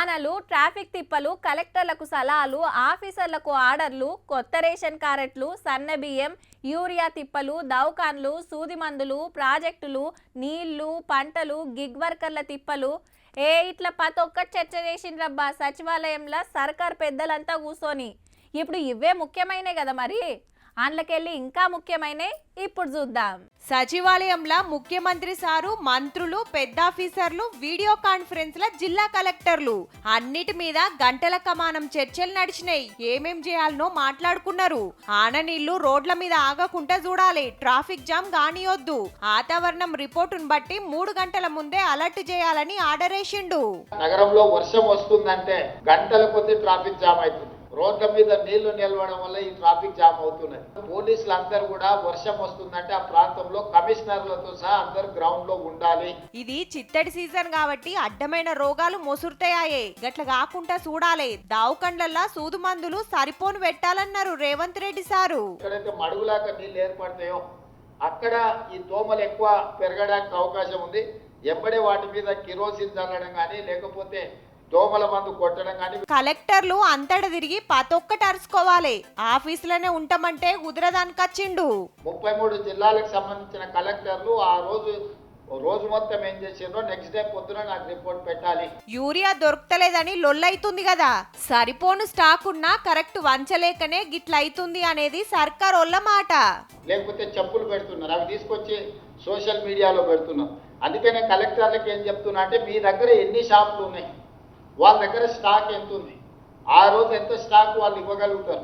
వానలు, ట్రాఫిక్ తిప్పలు, కలెక్టర్లకు సలహాలు, ఆఫీసర్లకు ఆర్డర్లు, కొత్త రేషన్ కార్డులు, సన్న బియ్యం, యూరియా తిప్పలు, దౌకాన్లు, సూది మందులు, ప్రాజెక్టులు, నీళ్లు, పంటలు, గిగ్ వర్కర్ల తిప్పలు. ఇట్లా ప్రతి ఒక్కటి చర్చ చేసిండ్రబ్బా సచివాలయంలో సర్కార్ పెద్దలంతా కూర్చొని. ఇప్పుడు ఇవే ముఖ్యమైనవి కదా మరి. అందులోకెళ్ళి ఇంకా ముఖ్యమైన ఇప్పుడు చూద్దాం. సచివాలయంలో ముఖ్యమంత్రి సారు, మంత్రులు, పెద్ద ఆఫీసర్లు, వీడియో కాన్ఫరెన్స్ ల జిల్లా కలెక్టర్లు అన్నిటి మీద గంటల కమానం చర్చలు నడిచినాయి. ఏమేం చేయాలనో మాట్లాడుకున్నారు. ఆననీళ్లు రోడ్ల మీద ఆగకుండా చూడాలి, ట్రాఫిక్ జామ్ కానియొద్దు, వాతావరణం రిపోర్టును బట్టి 3 గంటల ముందే అలర్ట్ చేయాలని ఆర్డర్ వేసిండు. నగరంలో వర్షం వస్తుందంటే గంటల కొద్ది ట్రాఫిక్ జామ్ అవుతుంది. రోడ్ల మీద నీళ్లు నిలవడం వల్ల ఈ ట్రాఫిక్ జామ్ అవుతున్నది. పోలీసులు అందరూ కూడా వర్షం వస్తుందంటే ఆ ప్రాంతంలో కమిషనర్లతో సహా అందరు గ్రౌండ్ లో ఉండాలి. ఇది చిత్తడి సీజన్ కాబట్టి అడ్డమైన రోగాలు మొసురుతాయే, గట్ల కాకుండా చూడాలి. దావుకండ్లల్లా సూదు మందులు సరిపోను పెట్టాలన్నారు రేవంత్ రెడ్డి సారు. ఎక్కడైతే మడుగులాగా నీళ్లు ఏర్పడతాయో అక్కడ ఈ దోమలు ఎక్కువ పెరగడానికి అవకాశం ఉంది. ఎంబడే వాటి మీద కిరోసిన్ చల్లడం కానీ లేకపోతే దోమల మందు కొట్టడం కానీ. కలెక్టర్లు అంతట తిరిగి పతొక్కటి అరుచుకోవాలి. ఆఫీసులోనే ఉంటామంటే కుదరదానికొచ్చిండు. 33 జిల్లాలకు సంబంధించిన కలెక్టర్లు ఆ రోజు మొత్తం ఏం చేసిండ్రో నెక్స్ట్ డే పొద్దున నాకు రిపోర్ట్ పెట్టాలి. యూరియా దొరకలేదని లొల్లైతుంది కదా, సరిపోను స్టాక్ ఉన్నా కరెక్ట్ వంచలేకనే గిట్లయితుంది అనేది సర్కార్ వాళ్ళ మాట. లేకపోతే చెప్పులు పెడుతున్నారు, అవి తీసుకొచ్చి సోషల్ మీడియాలో పెడుతున్నారు. అందుకనే కలెక్టర్లకు ఏం చెప్తున్నా అంటే మీ దగ్గర ఎన్ని షాపులు ఉన్నాయి, వాళ్ళ దగ్గర స్టాక్ ఎంత ఉంది, ఆ రోజు ఎంత స్టాక్ వాళ్ళు ఇవ్వగలుగుతారు,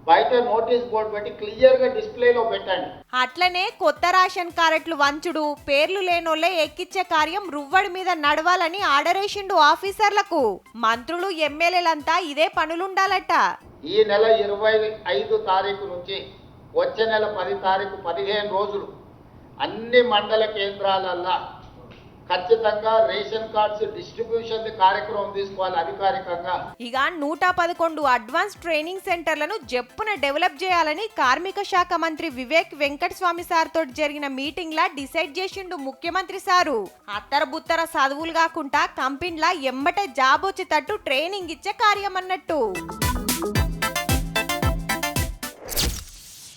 బయట నోటీస్ బోర్డు పెట్టి క్లియర్గా డిస్ప్లేలో పెట్టండి. అట్లనే కొత్త రేషన్ కార్డులు వంచుడు, పేర్లు లేనోళ్లే ఎక్కిచ్చే కార్యం రువ్వడి మీద నడవాలని ఆర్డర్ వేసిండు ఆఫీసర్లకు. మంత్రులు, ఎమ్మెల్యేలంతా ఇదే పనులుండాలట. ఈ నెల 25 తారీఖు నుంచి వచ్చే నెల 10 తారీఖు 15 రోజులు అన్ని మండల కేంద్రాలల్లో ఖచ్చితంగా రేషన్ కార్డ్స్ డిస్ట్రిబ్యూషన్ కార్యక్రమం తీసుకోవాలి అధికారికంగా. ఇక 111 అడ్వాన్స్ ట్రైనింగ్ సెంటర్లను జప్పున డెవలప్ చేయాలని కార్మిక శాఖ మంత్రి వివేక్ వెంకటస్వామి సార్ తోటి జరిగిన మీటింగ్ లా డిసైడ్ చేసిండు ముఖ్యమంత్రి సారు. అత్తర బుత్తర చదువులు కాకుండా కంపెనీలా ఎమ్మటే జాబ్ వచ్చేటట్టు ట్రైనింగ్ ఇచ్చే కార్యం అన్నట్టు.